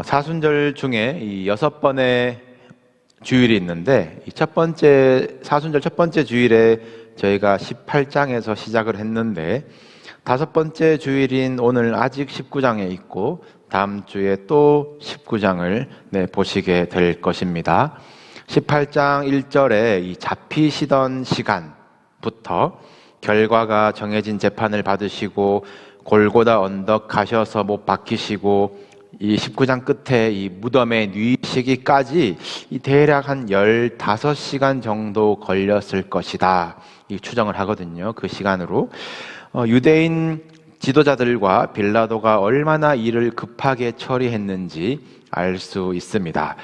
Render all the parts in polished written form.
사순절 중에 이 6번의 주일이 있는데, 이 첫 번째, 사순절 첫 번째 주일에 저희가 18장에서 시작을 했는데, 5번째 주일인 오늘 아직 19장에 있고, 다음 주에 또 19장을 보시게 될 것입니다. 18장 1절에 이 잡히시던 시간부터 결과가 정해진 재판을 받으시고, 골고다 언덕 가셔서 못 박히시고, 이 19장 끝에 이 무덤에 누이시기까지 이 대략 한 15시간 정도 걸렸을 것이다, 이 추정을 하거든요. 그 시간으로 유대인 지도자들과 빌라도가 얼마나 일을 급하게 처리했는지 알 수 있습니다.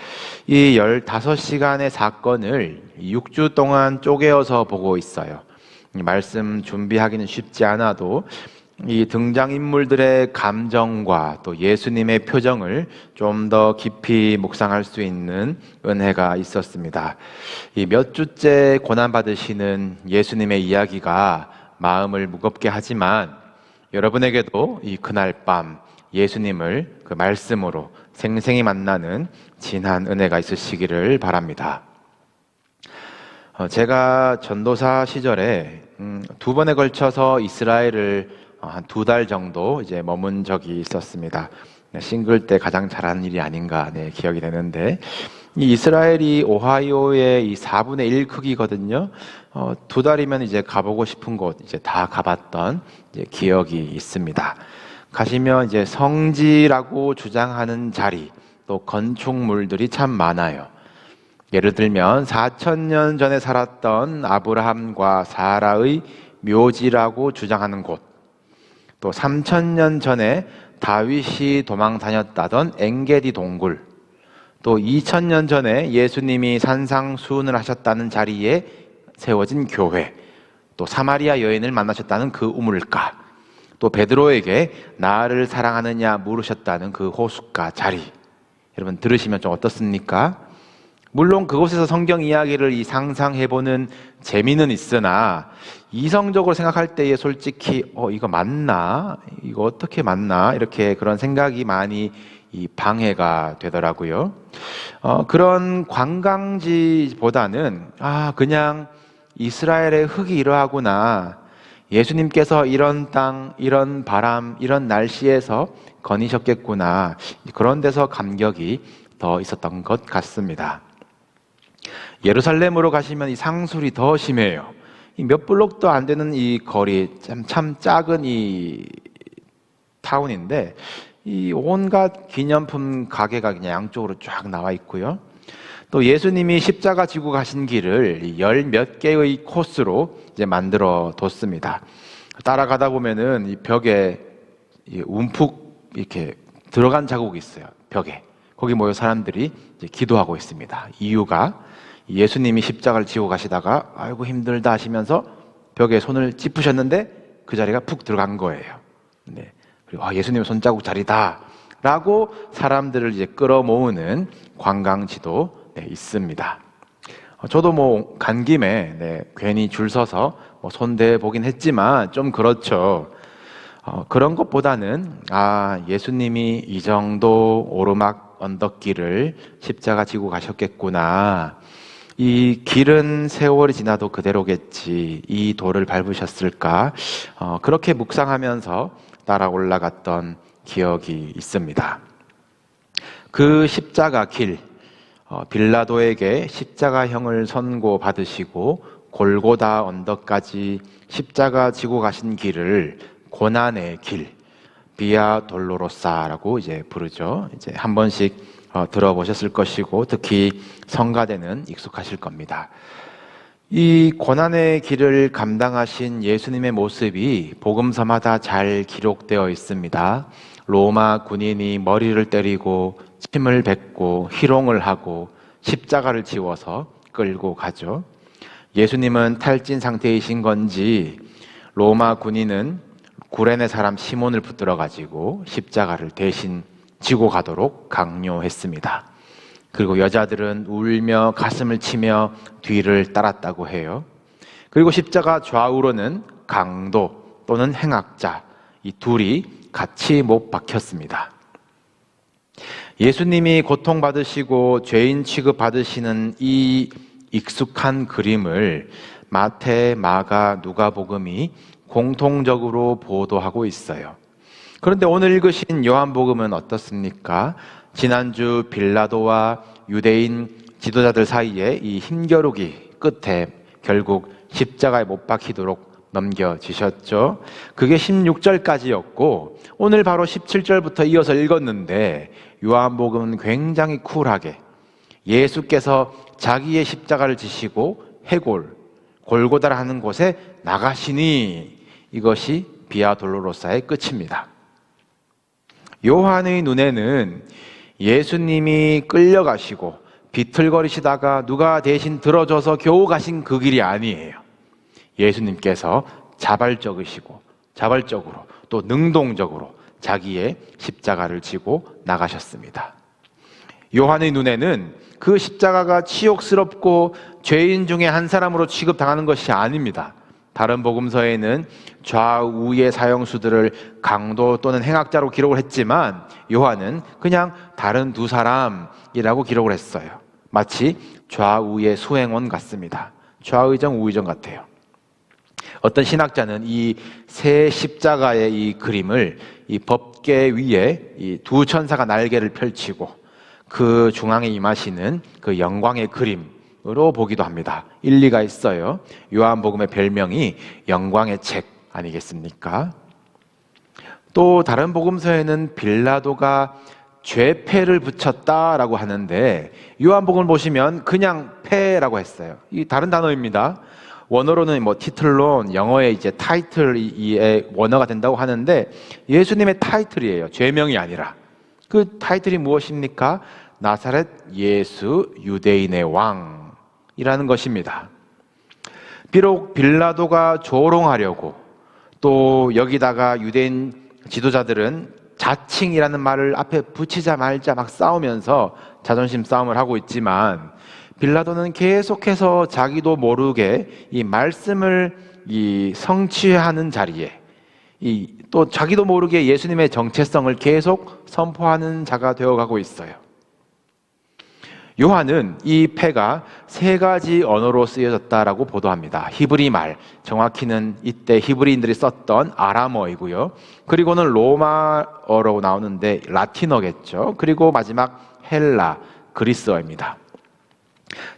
이 15시간의 사건을 6주 동안 쪼개어서 보고 있어요. 말씀 준비하기는 쉽지 않아도 이 등장인물들의 감정과 또 예수님의 표정을 좀 더 깊이 묵상할 수 있는 은혜가 있었습니다. 이 몇 주째 고난받으시는 예수님의 이야기가 마음을 무겁게 하지만, 여러분에게도 이 그날 밤 예수님을 그 말씀으로 생생히 만나는 진한 은혜가 있으시기를 바랍니다. 제가 전도사 시절에 2번에 걸쳐서 이스라엘을 한 2달 정도 이제 머문 적이 있었습니다. 싱글 때 가장 잘하는 일이 아닌가 기억이 되는데, 이 이스라엘이 오하이오의 이 4분의 1 크기거든요. 2달이면 이제 가보고 싶은 곳 이제 다 가봤던 이제 기억이 있습니다. 가시면 이제 성지라고 주장하는 자리, 또 건축물들이 참 많아요. 예를 들면 4,000년 전에 살았던 아브라함과 사라의 묘지라고 주장하는 곳, 또 3,000년 전에 다윗이 도망 다녔다던 엥게디 동굴, 또 2,000년 전에 예수님이 산상수훈을 하셨다는 자리에 세워진 교회, 또 사마리아 여인을 만나셨다는 그 우물가, 또 베드로에게 나를 사랑하느냐 물으셨다는 그 호숫가 자리. 여러분 들으시면 좀 어떻습니까? 물론 그곳에서 성경 이야기를 상상해보는 재미는 있으나, 이성적으로 생각할 때에 솔직히 이거 맞나? 이거 어떻게 맞나? 이렇게 그런 생각이 많이 방해가 되더라고요. 그런 관광지보다는 그냥 이스라엘의 흙이 이러하구나, 예수님께서 이런 땅, 이런 바람, 이런 날씨에서 거니셨겠구나, 그런 데서 감격이 더 있었던 것 같습니다. 예루살렘으로 가시면 이 상술이 더 심해요. 몇 블록도 안 되는 이 거리, 참 작은 이 타운인데, 이 온갖 기념품 가게가 그냥 양쪽으로 쫙 나와 있고요. 또 예수님이 십자가 지고 가신 길을 10몇 개의 코스로 이제 만들어 뒀습니다. 따라가다 보면은 이 벽에 움푹 이렇게 들어간 자국이 있어요. 벽에. 거기 모여 사람들이 이제 기도하고 있습니다. 이유가 예수님이 십자가를 지고 가시다가 아이고 힘들다 하시면서 벽에 손을 짚으셨는데 그 자리가 푹 들어간 거예요. 그리고 예수님의 손자국 자리다 라고 사람들을 이제 끌어모으는 관광지도 있습니다. 저도 간 김에 괜히 줄 서서 손대 보긴 했지만 좀 그렇죠. 그런 것보다는 예수님이 이 정도 오르막 언덕길을 십자가 지고 가셨겠구나, 이 길은 세월이 지나도 그대로겠지, 이 돌을 밟으셨을까, 그렇게 묵상하면서 따라 올라갔던 기억이 있습니다. 그 십자가 길, 빌라도에게 십자가형을 선고받으시고 골고다 언덕까지 십자가 지고 가신 길을 고난의 길, 비아 돌로로사라고 이제 부르죠. 이제 한 번씩 들어보셨을 것이고, 특히 성가대는 익숙하실 겁니다. 이 고난의 길을 감당하신 예수님의 모습이 복음서마다 잘 기록되어 있습니다. 로마 군인이 머리를 때리고 침을 뱉고 희롱을 하고 십자가를 지워서 끌고 가죠. 예수님은 탈진 상태이신 건지 로마 군인은 구레네 사람 시몬을 붙들어 가지고 십자가를 대신 지고 가도록 강요했습니다. 그리고 여자들은 울며 가슴을 치며 뒤를 따랐다고 해요. 그리고 십자가 좌우로는 강도 또는 행악자, 이 둘이 같이 못 박혔습니다. 예수님이 고통받으시고 죄인 취급받으시는 이 익숙한 그림을 마태, 마가, 누가복음이 공통적으로 보도하고 있어요. 그런데 오늘 읽으신 요한복음은 어떻습니까? 지난주 빌라도와 유대인 지도자들 사이에 이 힘겨루기 끝에 결국 십자가에 못 박히도록 넘겨지셨죠. 그게 16절까지였고 오늘 바로 17절부터 이어서 읽었는데 요한복음은 굉장히 쿨하게 예수께서 자기의 십자가를 지시고 해골, 골고다라는 곳에 나가시니 이것이 비아 돌로로사의 끝입니다. 요한의 눈에는 예수님이 끌려가시고 비틀거리시다가 누가 대신 들어줘서 겨우 가신 그 길이 아니에요. 예수님께서 자발적으로 또 능동적으로 자기의 십자가를 지고 나가셨습니다. 요한의 눈에는 그 십자가가 치욕스럽고 죄인 중에 한 사람으로 취급당하는 것이 아닙니다. 다른 복음서에는 좌우의 사형수들을 강도 또는 행악자로 기록을 했지만 요한은 그냥 다른 두 사람이라고 기록을 했어요. 마치 좌우의 수행원 같습니다. 좌의정, 우의정 같아요. 어떤 신학자는 이 새 십자가의 이 그림을 이 법궤 위에 이 두 천사가 날개를 펼치고 그 중앙에 임하시는 그 영광의 그림으로 보기도 합니다. 일리가 있어요. 요한복음의 별명이 영광의 책 아니겠습니까? 또 다른 복음서에는 빌라도가 죄패를 붙였다라고 하는데 요한복음을 보시면 그냥 패라고 했어요. 이 다른 단어입니다. 원어로는 티틀론, 영어의 이제 타이틀의 원어가 된다고 하는데 예수님의 타이틀이에요. 죄명이 아니라. 그 타이틀이 무엇입니까? 나사렛 예수 유대인의 왕이라는 것입니다. 비록 빌라도가 조롱하려고 또 여기다가 유대인 지도자들은 자칭이라는 말을 앞에 붙이자 말자 막 싸우면서 자존심 싸움을 하고 있지만 빌라도는 계속해서 자기도 모르게 이 말씀을 성취하는 자리에 또 자기도 모르게 예수님의 정체성을 계속 선포하는 자가 되어가고 있어요. 요한은 이 패가 세 가지 언어로 쓰여졌다라고 보도합니다. 히브리 말, 정확히는 이때 히브리인들이 썼던 아람어이고요. 그리고는 로마어로 나오는데 라틴어겠죠. 그리고 마지막 헬라, 그리스어입니다.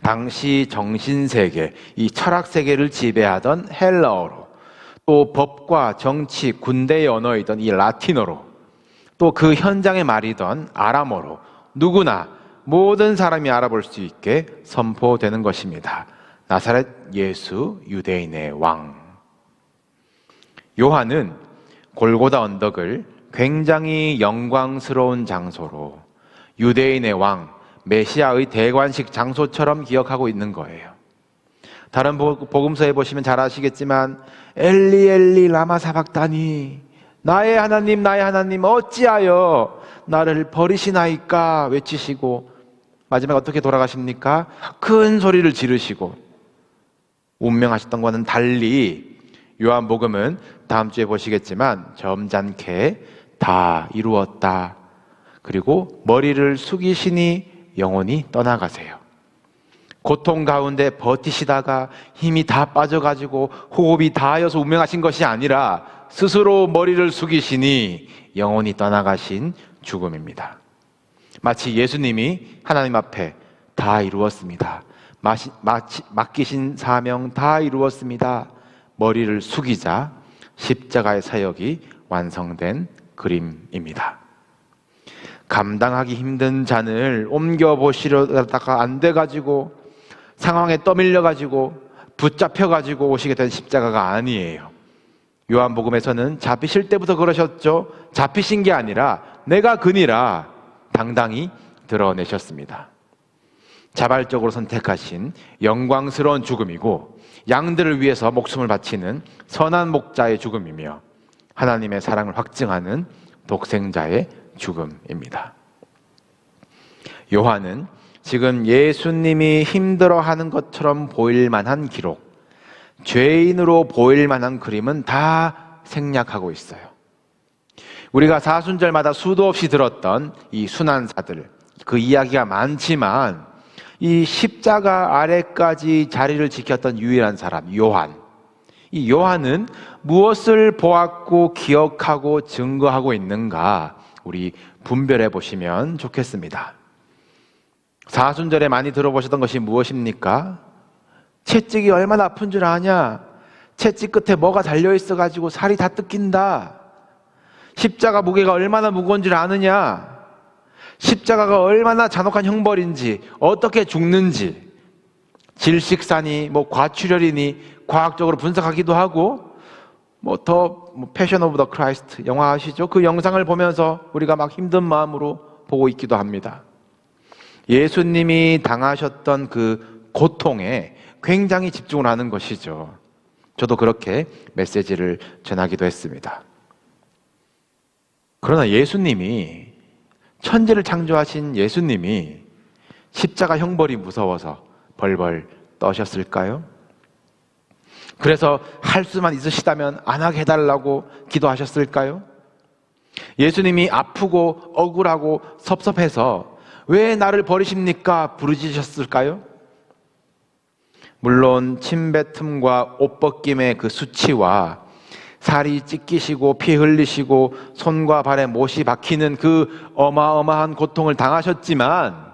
당시 정신세계, 이 철학세계를 지배하던 헬라어로, 또 법과 정치, 군대의 언어이던 이 라틴어로, 또 그 현장의 말이던 아람어로 누구나 모든 사람이 알아볼 수 있게 선포되는 것입니다. 나사렛 예수 유대인의 왕. 요한은 골고다 언덕을 굉장히 영광스러운 장소로 유대인의 왕, 메시아의 대관식 장소처럼 기억하고 있는 거예요. 다른 복음서에 보시면 잘 아시겠지만 엘리 엘리 라마 사박다니, 나의 하나님 어찌하여 나를 버리시나이까 외치시고 마지막에 어떻게 돌아가십니까? 큰 소리를 지르시고 운명하셨던 것과는 달리 요한복음은 다음 주에 보시겠지만 점잖게 다 이루었다. 그리고 머리를 숙이시니 영원히 떠나가세요. 고통 가운데 버티시다가 힘이 다 빠져가지고 호흡이 닿아서 운명하신 것이 아니라 스스로 머리를 숙이시니 영원히 떠나가신 죽음입니다. 마치 예수님이 하나님 앞에 다 이루었습니다. 맡기신 사명 다 이루었습니다. 머리를 숙이자 십자가의 사역이 완성된 그림입니다. 감당하기 힘든 잔을 옮겨보시려다가 안 돼가지고 상황에 떠밀려가지고 붙잡혀가지고 오시게 된 십자가가 아니에요. 요한복음에서는 잡히실 때부터 그러셨죠. 잡히신 게 아니라 내가 그니라 당당히 드러내셨습니다. 자발적으로 선택하신 영광스러운 죽음이고 양들을 위해서 목숨을 바치는 선한 목자의 죽음이며 하나님의 사랑을 확증하는 독생자의 죽음입니다. 요한은 지금 예수님이 힘들어하는 것처럼 보일 만한 기록, 죄인으로 보일 만한 그림은 다 생략하고 있어요. 우리가 사순절마다 수도 없이 들었던 이 순환사들, 그 이야기가 많지만 이 십자가 아래까지 자리를 지켰던 유일한 사람, 요한. 이 요한은 무엇을 보았고 기억하고 증거하고 있는가 우리 분별해 보시면 좋겠습니다. 사순절에 많이 들어보셨던 것이 무엇입니까? 채찍이 얼마나 아픈 줄 아냐? 채찍 끝에 뭐가 달려있어가지고 살이 다 뜯긴다. 십자가 무게가 얼마나 무거운 줄 아느냐? 십자가가 얼마나 잔혹한 형벌인지, 어떻게 죽는지, 질식사니, 과출혈이니, 과학적으로 분석하기도 하고, 패션 오브 더 크라이스트 영화 아시죠? 그 영상을 보면서 우리가 막 힘든 마음으로 보고 있기도 합니다. 예수님이 당하셨던 그 고통에 굉장히 집중을 하는 것이죠. 저도 그렇게 메시지를 전하기도 했습니다. 그러나 예수님이, 천지를 창조하신 예수님이 십자가 형벌이 무서워서 벌벌 떠셨을까요? 그래서 할 수만 있으시다면 안 하게 해달라고 기도하셨을까요? 예수님이 아프고 억울하고 섭섭해서 왜 나를 버리십니까? 부르짖으셨을까요? 물론 침뱉음과 옷 벗김의 그 수치와 살이 찢기시고 피 흘리시고 손과 발에 못이 박히는 그 어마어마한 고통을 당하셨지만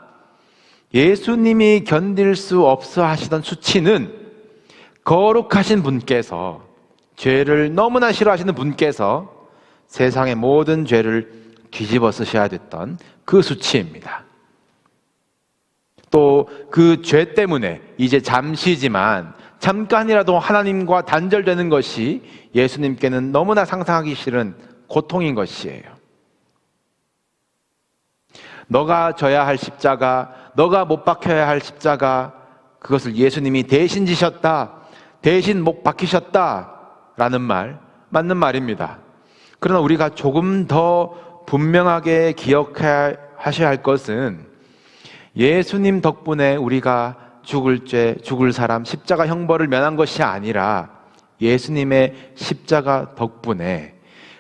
예수님이 견딜 수 없어 하시던 수치는 거룩하신 분께서, 죄를 너무나 싫어하시는 분께서 세상의 모든 죄를 뒤집어 쓰셔야 됐던 그 수치입니다. 또 그 죄 때문에 이제 잠시지만 잠깐이라도 하나님과 단절되는 것이 예수님께는 너무나 상상하기 싫은 고통인 것이에요. 너가 져야 할 십자가, 너가 못 박혀야 할 십자가, 그것을 예수님이 대신 지셨다, 대신 못 박히셨다 라는 말, 맞는 말입니다. 그러나 우리가 조금 더 분명하게 기억하셔야 할 것은 예수님 덕분에 우리가 죽을 죄, 죽을 사람, 십자가 형벌을 면한 것이 아니라 예수님의 십자가 덕분에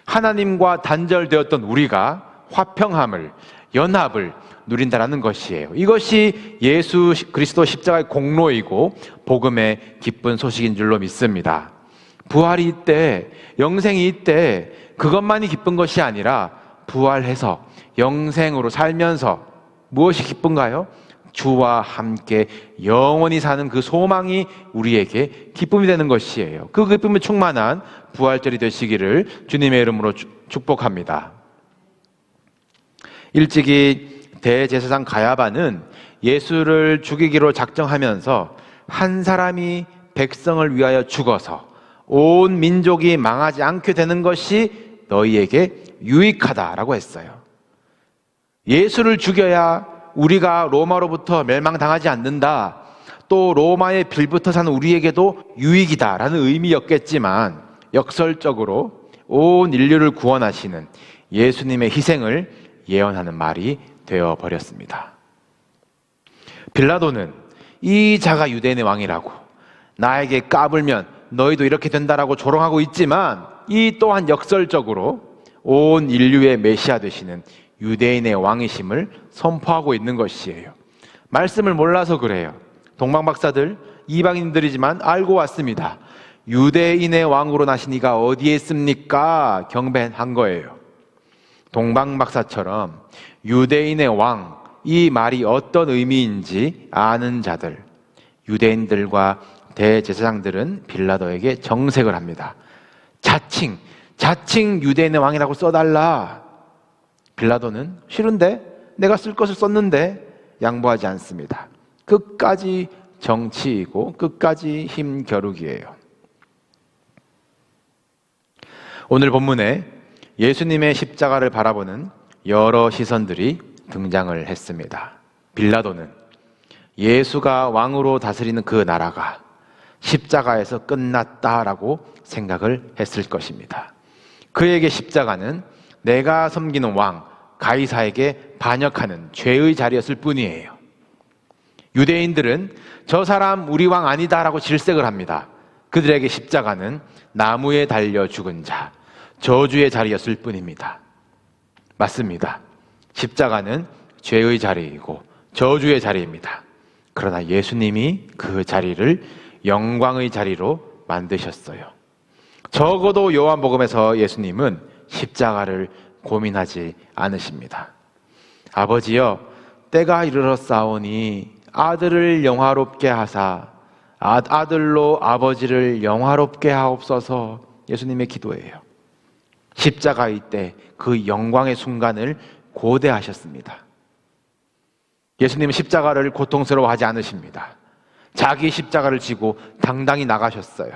하나님과 단절되었던 우리가 화평함을, 연합을 누린다라는 것이에요. 이것이 예수 그리스도 십자가의 공로이고 복음의 기쁜 소식인 줄로 믿습니다. 부활이 있대, 영생이 있대, 그것만이 기쁜 것이 아니라 부활해서 영생으로 살면서 무엇이 기쁜가요? 주와 함께 영원히 사는 그 소망이 우리에게 기쁨이 되는 것이에요. 그 기쁨이 충만한 부활절이 되시기를 주님의 이름으로 축복합니다. 일찍이 대제사장 가야바는 예수를 죽이기로 작정하면서 한 사람이 백성을 위하여 죽어서 온 민족이 망하지 않게 되는 것이 너희에게 유익하다라고 했어요. 예수를 죽여야 우리가 로마로부터 멸망당하지 않는다, 또 로마의 빌부터 사는 우리에게도 유익이다라는 의미였겠지만 역설적으로 온 인류를 구원하시는 예수님의 희생을 예언하는 말이 되어버렸습니다. 빌라도는 이 자가 유대인의 왕이라고, 나에게 까불면 너희도 이렇게 된다라고 조롱하고 있지만 이 또한 역설적으로 온 인류의 메시아 되시는 유대인의 왕이심을 선포하고 있는 것이에요. 말씀을 몰라서 그래요. 동방박사들, 이방인들이지만 알고 왔습니다. 유대인의 왕으로 나신 이가 어디에 있습니까? 경배한 거예요. 동방박사처럼 유대인의 왕, 이 말이 어떤 의미인지 아는 자들, 유대인들과 대제사장들은 빌라도에게 정색을 합니다. 자칭 유대인의 왕이라고 써달라. 빌라도는 싫은데, 내가 쓸 것을 썼는데 양보하지 않습니다. 끝까지 정치이고 끝까지 힘겨루기예요. 오늘 본문에 예수님의 십자가를 바라보는 여러 시선들이 등장을 했습니다. 빌라도는 예수가 왕으로 다스리는 그 나라가 십자가에서 끝났다라고 생각을 했을 것입니다. 그에게 십자가는 내가 섬기는 왕 가이사에게 반역하는 죄의 자리였을 뿐이에요. 유대인들은 저 사람 우리 왕 아니다라고 질색을 합니다. 그들에게 십자가는 나무에 달려 죽은 자, 저주의 자리였을 뿐입니다. 맞습니다. 십자가는 죄의 자리이고 저주의 자리입니다. 그러나 예수님이 그 자리를 영광의 자리로 만드셨어요. 적어도 요한복음에서 예수님은 십자가를 고민하지 않으십니다. 아버지여, 때가 이르렀사오니 아들을 영화롭게 하사 아들로 아버지를 영화롭게 하옵소서. 예수님의 기도예요. 십자가의 때 그 영광의 순간을 고대하셨습니다. 예수님은 십자가를 고통스러워하지 않으십니다. 자기 십자가를 지고 당당히 나가셨어요.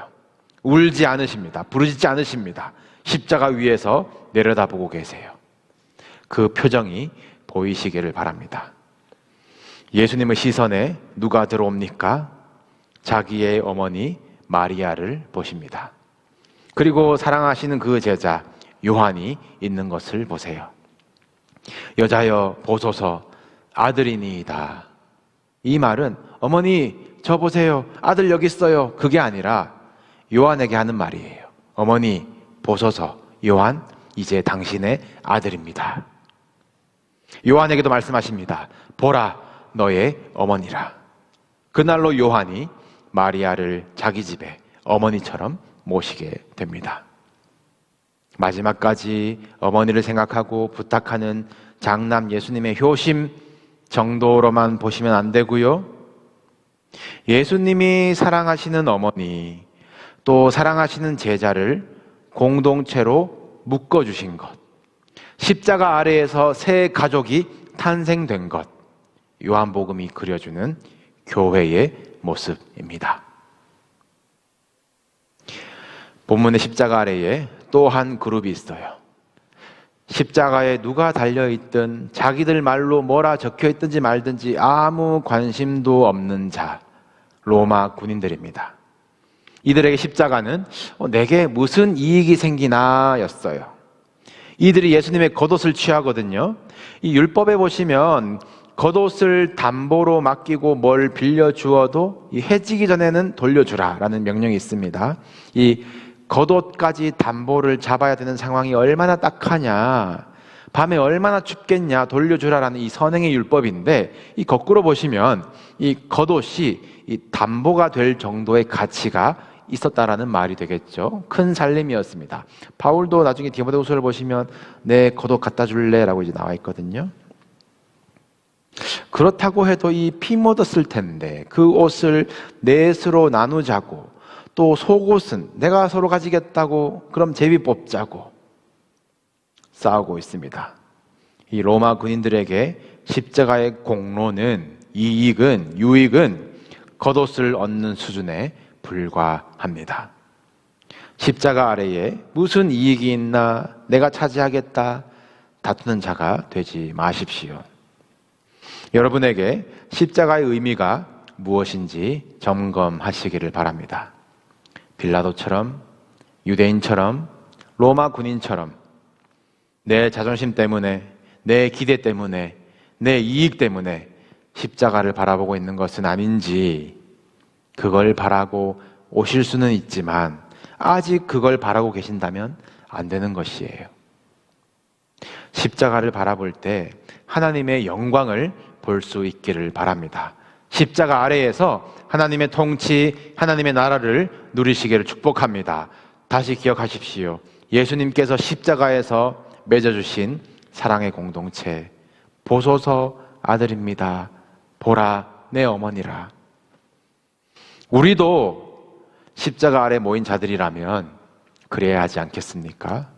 울지 않으십니다. 부르짖지 않으십니다. 십자가 위에서 내려다보고 계세요. 그 표정이 보이시기를 바랍니다. 예수님의 시선에 누가 들어옵니까? 자기의 어머니 마리아를 보십니다. 그리고 사랑하시는 그 제자 요한이 있는 것을 보세요. 여자여 보소서 아들이니이다. 이 말은 어머니 저 보세요, 아들 여기 있어요, 그게 아니라 요한에게 하는 말이에요. 어머니 보소서, 요한 이제 당신의 아들입니다. 요한에게도 말씀하십니다. 보라 너의 어머니라. 그날로 요한이 마리아를 자기 집에 어머니처럼 모시게 됩니다. 마지막까지 어머니를 생각하고 부탁하는 장남 예수님의 효심 정도로만 보시면 안 되고요. 예수님이 사랑하시는 어머니, 또 사랑하시는 제자를 공동체로 묶어주신 것, 십자가 아래에서 새 가족이 탄생된 것, 요한복음이 그려주는 교회의 모습입니다. 본문의 십자가 아래에 또 한 그룹이 있어요. 십자가에 누가 달려있든 자기들 말로 뭐라 적혀있든지 말든지 아무 관심도 없는 자, 로마 군인들입니다. 이들에게 십자가는 내게 무슨 이익이 생기나 였어요. 이들이 예수님의 겉옷을 취하거든요. 이 율법에 보시면 겉옷을 담보로 맡기고 뭘 빌려주어도 이 해지기 전에는 돌려주라라는 명령이 있습니다. 이 겉옷까지 담보를 잡아야 되는 상황이 얼마나 딱하냐, 밤에 얼마나 춥겠냐, 돌려주라라는 이 선행의 율법인데, 이 거꾸로 보시면 이 겉옷이 이 담보가 될 정도의 가치가 있었다라는 말이 되겠죠. 큰 살림이었습니다. 바울도 나중에 디모데후서를 보시면 내 겉옷 갖다 줄래라고 이제 나와 있거든요. 그렇다고 해도 이 피 묻었을 텐데 그 옷을 넷으로 나누자고, 또 속옷은 내가 서로 가지겠다고 그럼 제비 뽑자고 싸우고 있습니다. 이 로마 군인들에게 십자가의 공로는, 이익은, 유익은 겉옷을 얻는 수준에 불과합니다. 십자가 아래에 무슨 이익이 있나, 내가 차지하겠다 다투는 자가 되지 마십시오. 여러분에게 십자가의 의미가 무엇인지 점검하시기를 바랍니다. 빌라도처럼, 유대인처럼, 로마 군인처럼 내 자존심 때문에, 내 기대 때문에, 내 이익 때문에 십자가를 바라보고 있는 것은 아닌지, 그걸 바라고 오실 수는 있지만 아직 그걸 바라고 계신다면 안 되는 것이에요. 십자가를 바라볼 때 하나님의 영광을 볼 수 있기를 바랍니다. 십자가 아래에서 하나님의 통치, 하나님의 나라를 누리시기를 축복합니다. 다시 기억하십시오. 예수님께서 십자가에서 맺어주신 사랑의 공동체, 보소서 아들입니다. 보라 내 어머니라. 우리도 십자가 아래 모인 자들이라면 그래야 하지 않겠습니까?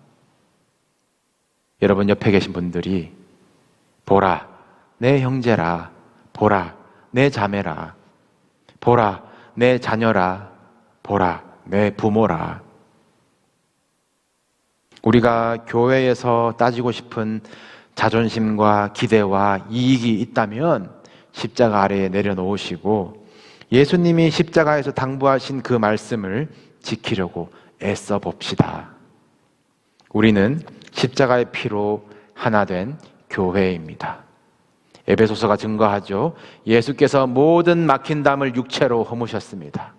여러분 옆에 계신 분들이 보라 내 형제라, 보라 내 자매라, 보라 내 자녀라, 보라 내 부모라. 우리가 교회에서 따지고 싶은 자존심과 기대와 이익이 있다면 십자가 아래에 내려놓으시고 예수님이 십자가에서 당부하신 그 말씀을 지키려고 애써 봅시다. 우리는 십자가의 피로 하나 된 교회입니다. 에베소서가 증거하죠. 예수께서 모든 막힌 담을 육체로 허무셨습니다.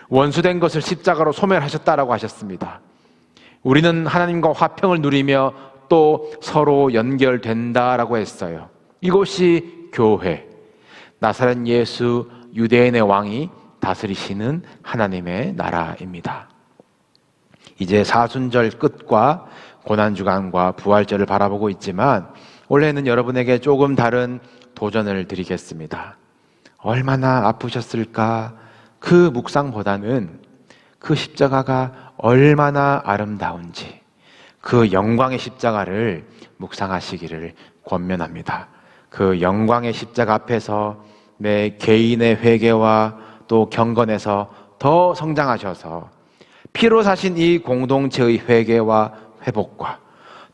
원수된 것을 십자가로 소멸하셨다라고 하셨습니다. 우리는 하나님과 화평을 누리며 또 서로 연결된다라고 했어요. 이곳이 교회, 나사렛 예수 유대인의 왕이 다스리시는 하나님의 나라입니다. 이제 사순절 끝과 고난주간과 부활절을 바라보고 있지만 올해는 여러분에게 조금 다른 도전을 드리겠습니다. 얼마나 아프셨을까? 그 묵상보다는 그 십자가가 얼마나 아름다운지 그 영광의 십자가를 묵상하시기를 권면합니다. 그 영광의 십자가 앞에서 내 개인의 회개와 또 경건에서 더 성장하셔서 피로 사신 이 공동체의 회개와 회복과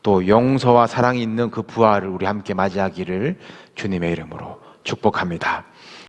또 용서와 사랑이 있는 그 부활을 우리 함께 맞이하기를 주님의 이름으로 축복합니다.